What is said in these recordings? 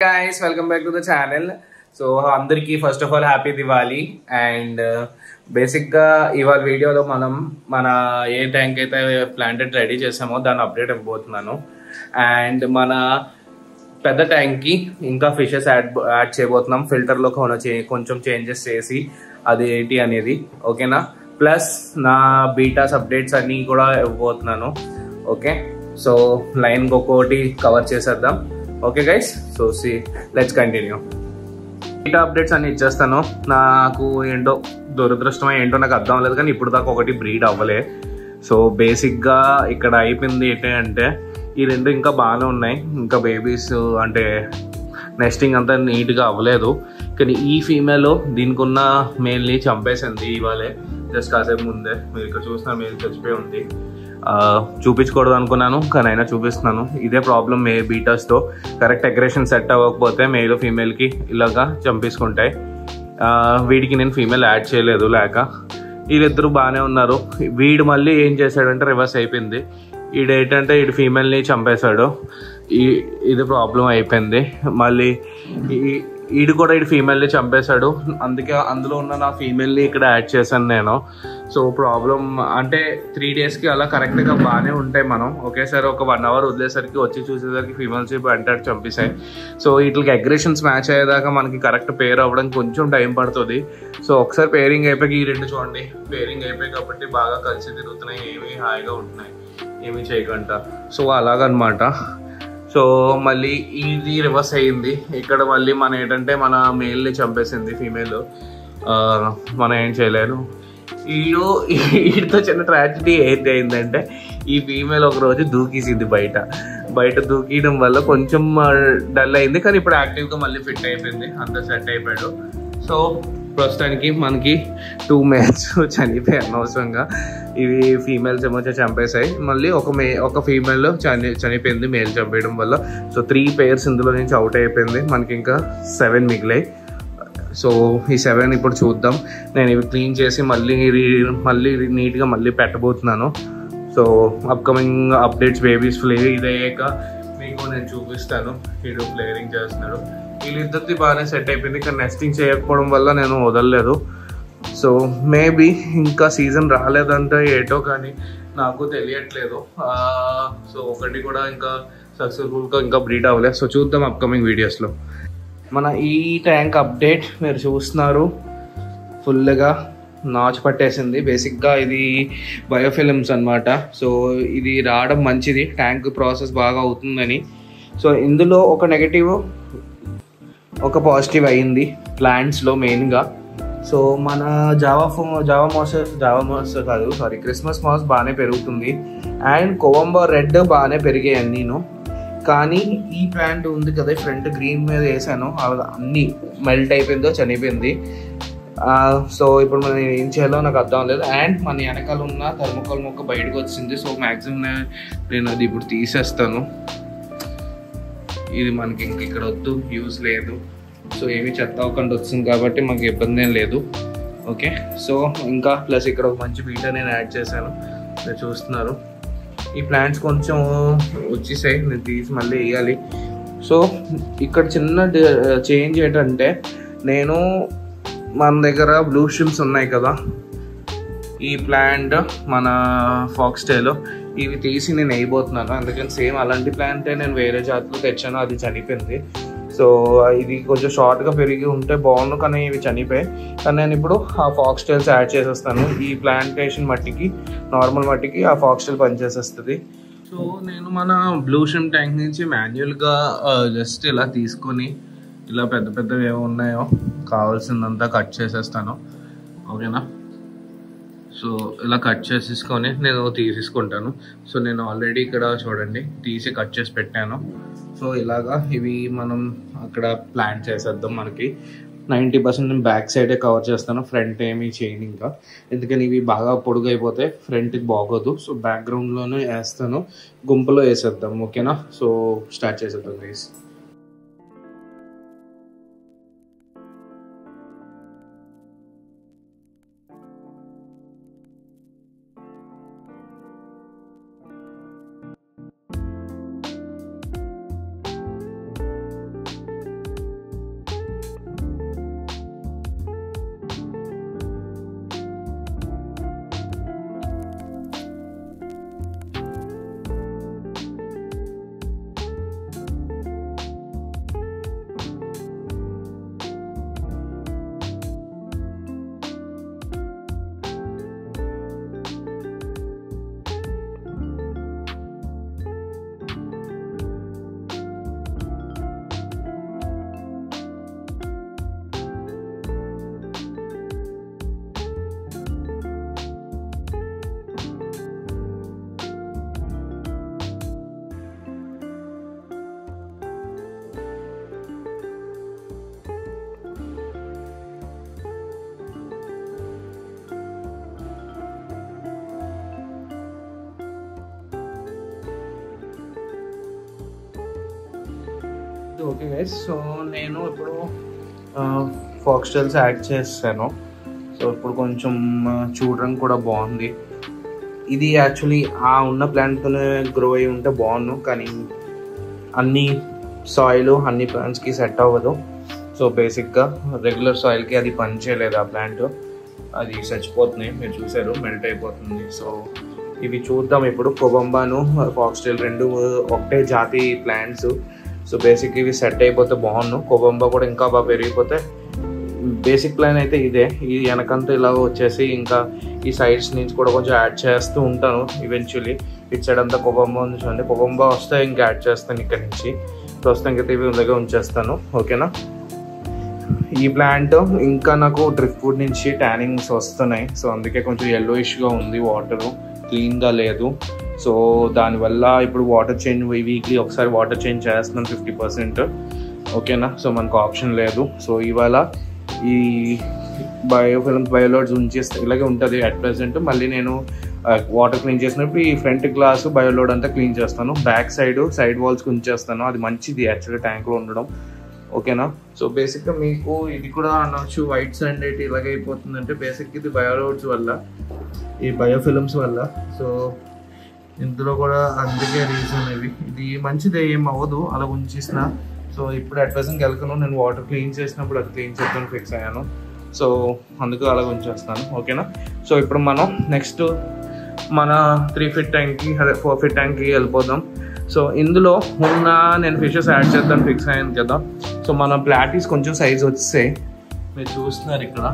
Guys, welcome back to the channel. So అందరికి first of all happy Diwali and basic గా ఇవాళ వీడియోలో మనం మన ఏ ట్యాంక్ అయితే ప్లాంటెడ్ రెడీ చేసామో దాని అప్డేట్ ఇవ్వబోతున్నాను. అండ్ మన పెద్ద ట్యాంక్ కి ఇంకా ఫిషెస్ యాడ్ చేయబోతున్నాం. ఫిల్టర్ లో కొంచెం చేంజెస్ చేసి అది ఏంటి అనేది ఓకేనా. ప్లస్ నా బీటాస్ అప్డేట్స్ అన్ని కూడా ఇవ్వబోతున్నాను. ఓకే, సో లైన్ ఒక్కొక్కటి కవర్ చేసేద్దాం. Okay guys, so see let's continue. Beta updates అన్ని ఇచ్చేస్తాను. నాకు ఏంటో దురదృష్టం ఏంటో నాకు అర్థం అవ్వలేదు, కానీ ఇప్పుడు దాకా ఒకటి బ్రీడ్ అవ్వలే. సో బేసిక్గా ఇక్కడ అయిపోయింది ఏంటంటే ఈ రెండు ఇంకా బాగానే ఉన్నాయి, ఇంకా బేబీస్ అంటే నెస్టింగ్ అంతా నీట్గా అవ్వలేదు. కానీ ఈ ఫీమేల్ దీనికి ఉన్న మేల్ని చంపేసింది ఇవాళే, జస్ట్ కాసేపు ముందే. మీరు ఇక్కడ చూసిన మేల్ చచ్చిపోయి ఉంది. చూపించకూడదు అనుకున్నాను, కానీ అయినా చూపిస్తున్నాను. ఇదే ప్రాబ్లం బీటాస్తో. కరెక్ట్ అగ్రెషన్ సెట్ అవ్వకపోతే మేల్ ఫీమేల్కి ఇలాగా చంపేసుకుంటాయి. వీడికి నేను ఫీమేల్ యాడ్ చేయలేదు లేక, వీళ్ళిద్దరూ బాగానే ఉన్నారు. వీడు మళ్ళీ ఏం చేశాడంటే రివర్స్ అయిపోయింది. ఏంటంటే వీడు ఫీమేల్ని చంపేశాడు. ఇది ప్రాబ్లం అయిపోయింది. మళ్ళీ వీడు కూడా వీడు ఫీమేల్ని చంపేశాడు. అందుకే అందులో ఉన్న నా ఫీమేల్ని ఇక్కడ యాడ్ చేశాను నేను. సో ప్రాబ్లం అంటే 3 డేస్కి అలా కరెక్ట్గా బాగానే ఉంటాయి. మనం ఒకేసారి ఒక 1 అవర్ వదిలేసరికి వచ్చి చూసేసరికి ఫీమేల్స్ అంటే చంపేశాయి. సో వీటికి అగ్రెషన్స్ మ్యాచ్ అయ్యేదాకా మనకి కరెక్ట్ పేర్ అవ్వడానికి కొంచెం టైం పడుతుంది. సో ఒకసారి పేరింగ్ అయిపోయి ఈ రెండు చూడండి, పేరింగ్ అయిపోయి కాబట్టి బాగా కలిసి తిరుగుతున్నాయి, ఏమీ హాయిగా ఉంటున్నాయి, ఏమీ చేయకుండా. సో అలాగనమాట. సో మళ్ళీ ఇది రివర్స్ అయ్యింది. ఇక్కడ మళ్ళీ మన ఏంటంటే మన మేల్ని చంపేసింది ఫీమేల్. మనం ఏం చేయలేను. వీడితో చిన్న ట్రాజడీ ఏంటి అయిందంటే ఈ ఫీమేల్ ఒకరోజు దూకేసింది బయట దూకియడం వల్ల కొంచెం డల్ అయింది. కానీ ఇప్పుడు యాక్టివ్గా మళ్ళీ ఫిట్ అయిపోయింది, అంతా సెట్ అయిపోయాడు. సో ప్రస్తుతానికి మనకి 2 మేల్స్ చనిపోయాయి అనవసరంగా. ఇవి ఫీమేల్స్ ఏమో చంపేశాయి. మళ్ళీ ఒక ఫీమేల్ చనిపోయింది మేల్ చంపేయడం వల్ల. సో 3 పేర్స్ ఇందులో నుంచి అవుట్ అయిపోయింది. మనకి ఇంకా 7 మిగిలాయి. సో ఈ 7 ఇప్పుడు చూద్దాం. నేను ఇవి క్లీన్ చేసి మళ్ళీ నీట్గా మళ్ళీ పెట్టబోతున్నాను. సో అప్కమింగ్ అప్డేట్స్ బేబీస్ ఇదయ్యాక మీకు నేను చూపిస్తాను. వీడు ఫ్లేరింగ్ చేస్తున్నాడు. వీళ్ళిద్దరిది బాగానే సెట్ అయిపోయింది, కానీ నెస్టింగ్ చేయకపోవడం వల్ల నేను వదలలేదు. సో మేబీ ఇంకా సీజన్ రాలేదంటే ఏటో కానీ నాకు తెలియట్లేదు. సో ఒకటి కూడా ఇంకా సక్సెస్ఫుల్గా ఇంకా బ్రీడ్ అవ్వలేదు. సో చూద్దాం అప్కమింగ్ వీడియోస్లో. మన ఈ ట్యాంక్ అప్డేట్ మీరు చూస్తున్నారు, ఫుల్గా నాచు పట్టేసింది. బేసిక్గా ఇది బయోఫిలిమ్స్ అనమాట. సో ఇది రావడం మంచిది, ట్యాంక్ ప్రాసెస్ బాగా అవుతుందని. సో ఇందులో ఒక నెగటివ్ ఒక పాజిటివ్ అయింది ప్లాంట్స్లో మెయిన్గా. సో మన క్రిస్మస్ మాస్ బాగానే పెరుగుతుంది. అండ్ కొవంబో రెడ్ బాగానే పెరిగాయి అన్నీను. కానీ ఈ ప్లాంట్ ఉంది కదా, ఫ్రంట్ గ్రీన్ మీద వేసాను, అన్నీ మెల్ట్ అయిపోయిందో చనిపోయింది. సో ఇప్పుడు మనం ఏం చేయాలో నాకు అర్థం లేదు. అండ్ మన వెనకాల ఉన్న థర్మోకాల్ మొక్క బయటకు వచ్చింది. సో మ్యాక్సిమం నేను అది ఇప్పుడు తీసేస్తాను. ఇది మనకి ఇంక ఇక్కడ వద్దు, యూజ్ లేదు. సో ఏమి చెత్త అవ్వకుండా వచ్చింది కాబట్టి మాకు ఇబ్బంది ఏం లేదు. ఓకే, సో ఇంకా ప్లస్ ఇక్కడ ఒక మంచి బీటా నేను యాడ్ చేశాను, మీరు చూస్తున్నారు. ఈ ప్లాంట్స్ కొంచెం వచ్చేసాయి, నేను తీసి మళ్ళీ వేయాలి. సో ఇక్కడ చిన్న చేంజ్ ఏంటంటే, నేను మన దగ్గర బ్లూ స్ట్రీమ్స్ ఉన్నాయి కదా, ఈ ప్లాంట్ మన ఫాక్స్టైల్ ఇవి తీసి నేను వేయబోతున్నాను. అందుకని సేమ్ అలాంటి ప్లాంటే నేను వేరే జాతిలో తెచ్చాను, అది చనిపోయింది. సో ఇది కొంచెం షార్ట్గా పెరిగి ఉంటే బాగుండు, కానీ ఇవి చనిపోయాయి. కానీ నేను ఇప్పుడు ఆ ఫాక్స్టైల్స్ యాడ్ చేసేస్తాను. ఈ ప్లాంటేషన్ మట్టికి, నార్మల్ మట్టికి ఆ ఫాక్స్టైల్ పనిచేసేస్తుంది. సో నేను మన బ్లూ స్ట్రీమ్ ట్యాంక్ నుంచి మాన్యువల్గా జస్ట్ ఇలా తీసుకొని ఇలా పెద్ద పెద్దవి ఏమో ఉన్నాయో కావాల్సిందంతా కట్ చేసేస్తాను. ఓకేనా. సో ఇలా కట్ చేసేసుకొని నేను తీసేసుకుంటాను. సో నేను ఆల్రెడీ ఇక్కడ చూడండి తీసి కట్ చేసి పెట్టాను. సో ఇలాగా ఇవి మనం అక్కడ ప్లాంట్ చేసేద్దాం. మనకి 90% నేను బ్యాక్ సైడే కవర్ చేస్తాను, ఫ్రంట్ ఏమీ చేయను ఇంకా. ఎందుకని ఇవి బాగా పొడుగు అయిపోతే ఫ్రంట్కి బాగోదు. సో బ్యాక్గ్రౌండ్లోనే వేస్తాను, గుంపులో వేసేద్దాం. ఓకేనా. సో స్టార్ట్ చేసేద్దాం గైస్. ఓకే గైస్, సో నేను ఇప్పుడు ఫాక్స్టైల్స్ యాడ్ చేస్తాను. సో ఇప్పుడు కొంచెం చూడడానికి కూడా బాగుంది. ఇది యాక్చువల్లీ ఆ ఉన్న ప్లాంట్తోనే గ్రో అయి ఉంటే బాగుండు, కానీ అన్ని సాయిల్ అన్ని ప్లాంట్స్కి సెట్ అవ్వదు. సో బేసిక్గా రెగ్యులర్ సాయిల్కి అది పని చేయలేదు. ఆ ప్లాంట్ అది చచ్చిపోతున్నాయి, మీరు చూసారు, మెల్ట్ అయిపోతుంది. సో ఇవి చూద్దాం ఇప్పుడు. కొబంబాను ఫాక్స్టైల్ రెండు ఒకటే జాతి ప్లాంట్స్. సో బేసిక్ ఇవి సెట్ అయిపోతే బాగుండు. కొబంబా కూడా ఇంకా బాగా పెరిగిపోతే. బేసిక్ ప్లాన్ అయితే ఇదే. ఈ వెనకంతా ఇలా వచ్చేసి ఇంకా ఈ సైడ్స్ నుంచి కూడా కొంచెం యాడ్ చేస్తూ ఉంటాను ఈవెన్చువల్లీ. ఇటు సైడ్ అంతా కొబంబా ఉంది చూడండి. కొబంబా వస్తే ఇంకా యాడ్ చేస్తాను ఇక్కడ నుంచి. ప్రస్తుతానికి అయితే ఇవి దగ్గర ఉంచేస్తాను. ఓకేనా. ఈ ప్లాంట్ ఇంకా నాకు డ్రిఫ్ట్ వుడ్ నుంచి ట్యానింగ్స్ వస్తున్నాయి. సో అందుకే కొంచెం yellowish-గా ఉంది, వాటరు క్లీన్గా లేదు. సో దానివల్ల ఇప్పుడు వాటర్ చేంజ్ వీక్లీ ఒకసారి వాటర్ చేంజ్ చేస్తున్నాను 50%. ఓకేనా. సో మనకు ఆప్షన్ లేదు. సో ఇవాళ ఈ బయోలోడ్స్ ఉంచేస్తే ఇలాగే ఉంటుంది అట్ ప్రెసెంట్. మళ్ళీ నేను వాటర్ క్లీన్ చేసినప్పుడు ఈ ఫ్రంట్ గ్లాస్ బయోలోడ్ అంతా క్లీన్ చేస్తాను. బ్యాక్ సైడ్ వాల్స్కి ఉంచేస్తాను. అది మంచిది యాక్చువల్లీ ట్యాంక్లో ఉండడం. ఓకేనా. సో బేసిక్గా మీకు ఇది కూడా అనొచ్చు, వైట్ శాండ్ అయితే ఇలాగ అయిపోతుందంటే బేసిక్ ఇది బయోలోడ్స్ వల్ల, ఈ బయోఫిల్మ్స్ వల్ల. సో ఇందులో కూడా అందుకే రీజన్ ఇవి. ఇది మంచిదే, ఏం అవ్వదు అలా ఉంచేసిన. సో ఇప్పుడు అట్ ప్రెసెంట్ వెళ్ళకను, నేను వాటర్ క్లీన్ చేసినప్పుడు అది క్లీన్ చేద్దామని ఫిక్స్ అయ్యాను. సో అందుకు అలా ఉంచేస్తాను. ఓకేనా. సో ఇప్పుడు మనం నెక్స్ట్ మన 3 feet ట్యాంక్కి, అదే 4 feet ట్యాంక్కి వెళ్ళిపోదాం. సో ఇందులో ఉన్న నేను ఫిషెస్ యాడ్ చేద్దాం ఫిక్స్ అయ్యాను కదా. సో మన ప్లాటీస్ కొంచెం సైజ్ వచ్చేసాయి, మీరు చూస్తున్నారు ఇక్కడ.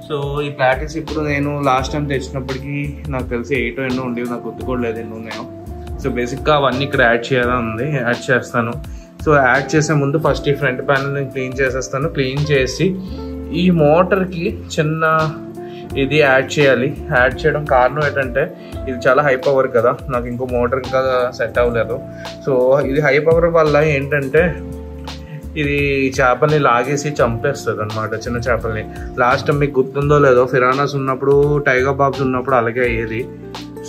సో ఈ ప్లాటీస్ ఇప్పుడు నేను లాస్ట్ టైం తెచ్చినప్పటికీ నాకు తెలిసి 8 ఎన్నో ఉండేవి, నాకు గుర్తుకోలేదు ఎన్నో ఉన్నాయో. సో బేసిక్గా అవన్నీ ఇక్కడ యాడ్ చేయాలని ఉంది, యాడ్ చేస్తాను. సో యాడ్ చేసే ముందు ఫస్ట్ ఈ ఫ్రంట్ ప్యానల్ నేను క్లీన్ చేసేస్తాను. క్లీన్ చేసి ఈ మోటార్కి చిన్న ఇది యాడ్ చేయాలి. యాడ్ చేయడం కారణం ఏంటంటే ఇది చాలా హై పవర్ కదా, నాకు ఇంకో మోటార్ ఇంకా సెట్ అవ్వలేదు. సో ఇది హై పవర్ వల్ల ఏంటంటే ఇది చేపల్ని లాగేసి చంపేస్తుంది అనమాట, చిన్న చేపల్ని. లాస్ట్ టైం మీకు గుర్తుందో లేదో, ఫిరానాస్ ఉన్నప్పుడు, టైగర్ బాబ్స్ ఉన్నప్పుడు అలాగే అయ్యేది.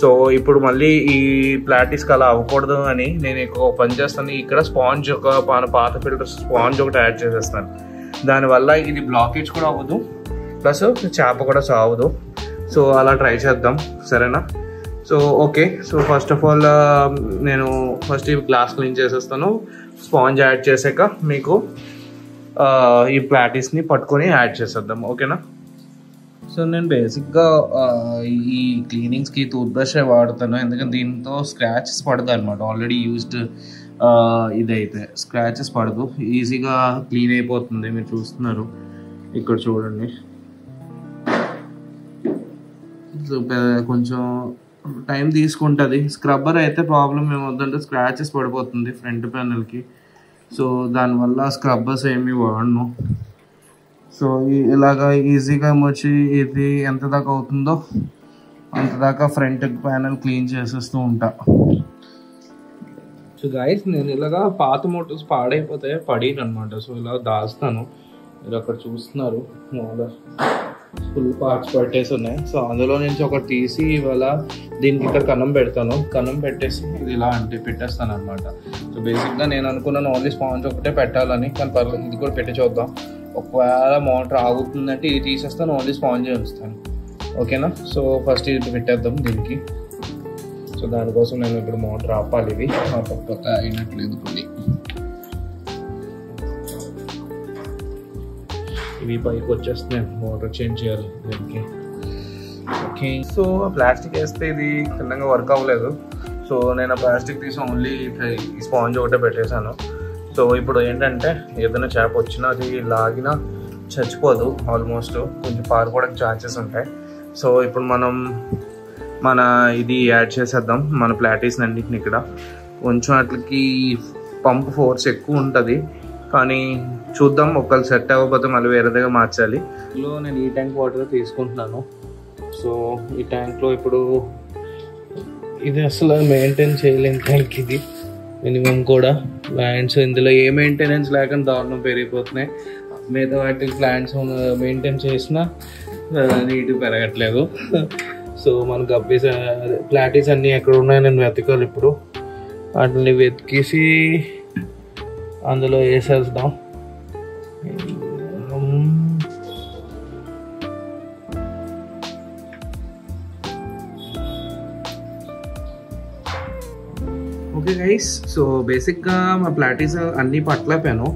సో ఇప్పుడు మళ్ళీ ఈ ప్లాటీస్కి అలా అవ్వకూడదు అని నేను ఒక పని చేస్తాను. ఇక్కడ స్పాంజ్, ఒక పాత ఫిల్టర్ స్పాంజ్ ఒకటి యాడ్ చేసేస్తాను. దానివల్ల ఇది బ్లాకేజ్ కూడా అవ్వదు, ప్లస్ చేప కూడా చావదు. సో అలా ట్రై చేద్దాం, సరేనా. So okay. So first of all నేను ఫస్ట్ ఈ గ్లాస్ క్లీన్ చేసేస్తాను. స్పాంజ్ యాడ్ చేసాక మీకు ఈ ప్లాటీస్ని పట్టుకొని యాడ్ చేసేద్దాం. ఓకేనా. సో నేను బేసిక్గా ఈ క్లీనింగ్స్కి టూత్ బ్రష్ వాడతాను, ఎందుకంటే దీంతో స్క్రాచెస్ పడదు అనమాట. ఆల్రెడీ యూజ్డ్ ఇదైతే స్క్రాచెస్ పడదు, ఈజీగా క్లీన్ అయిపోతుంది. మీరు చూస్తున్నారు ఇక్కడ చూడండి. కొంచెం టైం తీసుకుంటుంది. స్క్రబ్బర్ అయితే ప్రాబ్లం ఏమవుతుందంటే స్క్రాచెస్ పడిపోతుంది ఫ్రంట్ ప్యానల్కి. సో దానివల్ల స్క్రబ్బర్స్ ఏమి వాడను. సో ఇలాగా ఈజీగా వచ్చి ఇది ఎంత దాకా అవుతుందో అంత దాకా ఫ్రంట్ ప్యానల్ క్లీన్ చేసేస్తూ ఉంటా. సో గైస్, నేను ఇలాగా పాత మోటార్స్ పాడైపోతే పడిను అనమాట. సో ఇలా దాస్తాను, మీరు అక్కడ చూస్తున్నారు ఫుల్ పార్ట్స్ పట్టేసి ఉన్నాయి. సో అందులో నుంచి ఒకటి తీసి ఇవాళ దీనికి ఇక్కడ కన్నం పెడతాను. కన్నం పెట్టేసి ఇది ఇలా అంటే పెట్టేస్తాను అనమాట. సో బేసిక్గా నేను అనుకున్నాను ఓన్లీ స్పాంజ్ ఒకటే పెట్టాలని, కానీ పర్లేదు ఇది కూడా పెట్టి చూద్దాం. ఒకవేళ మోటార్ ఆగుతుందంటే ఇది తీసేస్తాను, ఓన్లీ స్పాంజ్ ఉంచుతాను. ఓకేనా. సో ఫస్ట్ ఇది పెట్టేద్దాం దీనికి. సో దానికోసం నేను ఇప్పుడు మోటార్ ఆపాలి. ఇది ఆపకపోతే అయినట్లేదు కొన్ని. ఇవి పైకి వచ్చేస్తున్నాయి, మోటార్ చేంజ్ చేయాలి దీనికి. ఓకే. సో ప్లాస్టిక్ వేస్తే ఇది చిన్నగా వర్క్ అవ్వలేదు. సో నేను ఆ ప్లాస్టిక్ తీసి ఓన్లీ ఈ స్పాంజ్ ఒకటే పెట్టేశాను. సో ఇప్పుడు ఏంటంటే ఏదైనా చేప వచ్చినా అది లాగినా చచ్చిపోదు, ఆల్మోస్ట్ కొంచెం పారిపోవడానికి ఛాన్సెస్ ఉంటాయి. సో ఇప్పుడు మనం మన ఇది యాడ్ చేసేద్దాం, మన ప్లాటీస్ అన్నింటిని. ఇక్కడ కొంచెం అట్లకి పంప్ ఫోర్స్ ఎక్కువ ఉంటుంది, కానీ చూద్దాం. ఒకవేళ సెట్ అవ్వకపోతే మళ్ళీ వేరే దగ్గర మార్చాలి. ఇందులో నేను ఈ ట్యాంక్ వాటర్ తీసుకుంటున్నాను. సో ఈ ట్యాంక్లో ఇప్పుడు ఇది అసలు మెయింటైన్ చేయలేని ట్యాంక్ ఇది మినిమం కూడా. ప్లాంట్స్ ఇందులో ఏ మెయింటెనెన్స్ లేకుండా దారుణం పెరిగిపోతున్నాయి. మిగతా వాటి ప్లాంట్స్ మెయింటైన్ చేసినా నీట్గా పెరగట్లేదు. సో మన గబ్బీస్ ప్లాటీస్ అన్నీ ఎక్కడ ఉన్నాయో నేను వెతకాలి ఇప్పుడు. వాటిని వెతికేసి అందులో వేసేద్దాం. ఓకే గైస్, సో బేసిక్గా మా ప్లాటీస్ అన్నీ పట్టలేపాను,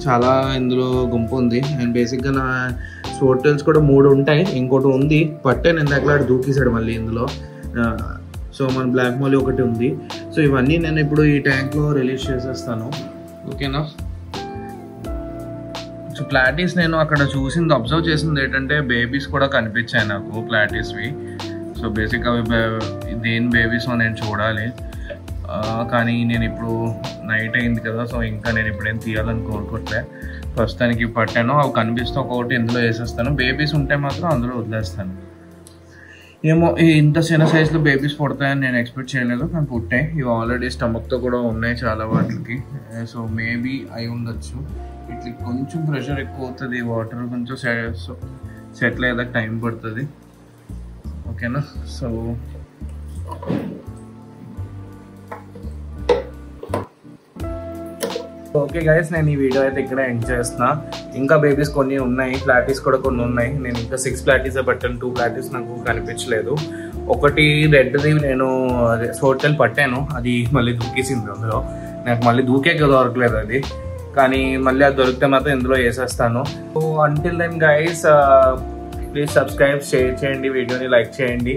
చాలా ఇందులో గుంపు ఉంది. అండ్ బేసిక్గా నా స్పోర్టల్స్ కూడా 3 ఉంటాయి, ఇంకోటి ఉంది పట్టాను ఇందాకలా దూకేసాడు మళ్ళీ ఇందులో. సో మన బ్లాక్ మాలీ ఒకటి ఉంది. సో ఇవన్నీ నేను ఇప్పుడు ఈ ట్యాంక్లో రిలీజ్ చేసేస్తాను, ఓకేనా. సో ప్లాటీస్ నేను అక్కడ చూసింది, అబ్జర్వ్ చేసింది ఏంటంటే బేబీస్ కూడా కనిపించాయి నాకు ప్లాటీస్వి. సో బేసిక్గా దేని బేబీస్ నేను చూడాలి, కానీ నేను ఇప్పుడు నైట్ అయింది కదా, సో ఇంకా నేను ఇప్పుడు ఏం తీయాలని కోరుకోవట్లే. ప్రస్తుతానికి పట్టాను, అవి కనిపిస్తే ఒకటి ఇందులో వేసేస్తాను. బేబీస్ ఉంటే మాత్రం అందులో వదిలేస్తాను. ఏమో ఇంత చిన్న సైజులో బేబీస్ పుడతాయని నేను ఎక్స్పెక్ట్ చేయలేదు, కానీ పుట్టాయి. ఇవి ఆల్రెడీ స్టమక్తో కూడా ఉన్నాయి చాలా వాటికి. సో మేబీ అయి ఉండొచ్చు. ఇట్లా కొంచెం ప్రెషర్ ఎక్కువ అవుతుంది, వాటర్ కొంచెం సెటిల్ అయ్యేదాకా టైం పడుతుంది, ఓకేనా. సో ఓకే గైస్, నేను ఈ వీడియో అయితే ఇక్కడ ఎండ్ చేస్తున్నా. ఇంకా బేబీస్ కొన్ని ఉన్నాయి, ప్లాటీస్ కూడా కొన్ని ఉన్నాయి. నేను ఇంకా 6 ప్లాటీసే పట్టాను, 2 ప్లాటీస్ నాకు కనిపించలేదు. ఒకటి రెడ్ది నేను హోటల్ పట్టాను, అది మళ్ళీ దూకేసింది అందులో. నాకు మళ్ళీ దూకేక దొరకలేదు అది, కానీ మళ్ళీ అది దొరికితే మాత్రం ఇందులో వేసేస్తాను. So until then guys, please subscribe, share చేయండి, వీడియోని లైక్ చేయండి,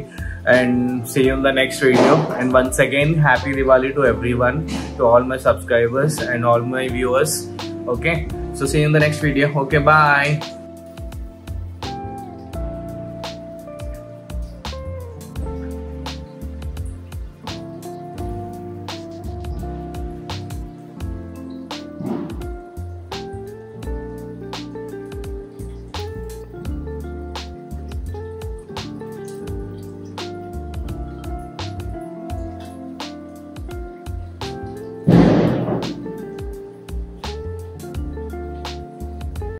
and see you in the next video. And once again, happy Diwali to everyone, to all my subscribers and all my viewers. Okay, so see you in the next video. Okay, bye.